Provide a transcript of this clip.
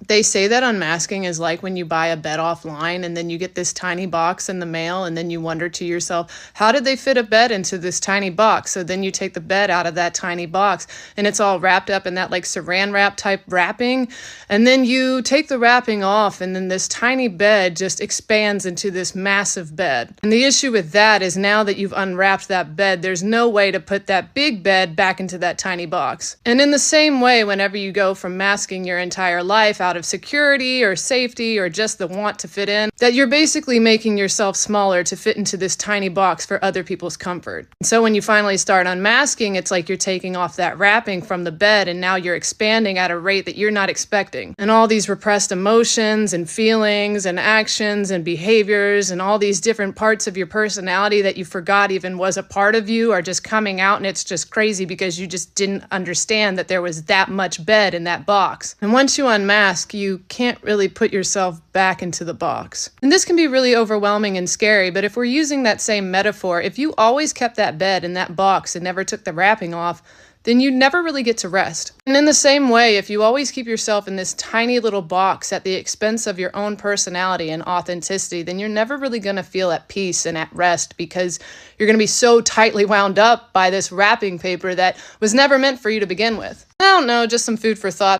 They say that unmasking is like when you buy a bed offline and then you get this tiny box in the mail and then you wonder to yourself, how did they fit a bed into this tiny box? So then you take the bed out of that tiny box and it's all wrapped up in that like saran wrap type wrapping. And then you take the wrapping off and then this tiny bed just expands into this massive bed. And the issue with that is now that you've unwrapped that bed, there's no way to put that big bed back into that tiny box. And in the same way, whenever you go from masking your entire life out of security or safety or just the want to fit in, that you're basically making yourself smaller to fit into this tiny box for other people's comfort. And so when you finally start unmasking, it's like you're taking off that wrapping from the bed and now you're expanding at a rate that you're not expecting. And all these repressed emotions and feelings and actions and behaviors and all these different parts of your personality that you forgot even was a part of you are just coming out, and it's just crazy because you just didn't understand that there was that much bed in that box. And once you unmask, you can't really put yourself back into the box. And this can be really overwhelming and scary, but if we're using that same metaphor, if you always kept that bed in that box and never took the wrapping off, then you never really get to rest. And in the same way, if you always keep yourself in this tiny little box at the expense of your own personality and authenticity, then you're never really going to feel at peace and at rest because you're going to be so tightly wound up by this wrapping paper that was never meant for you to begin with. I don't know, just some food for thought.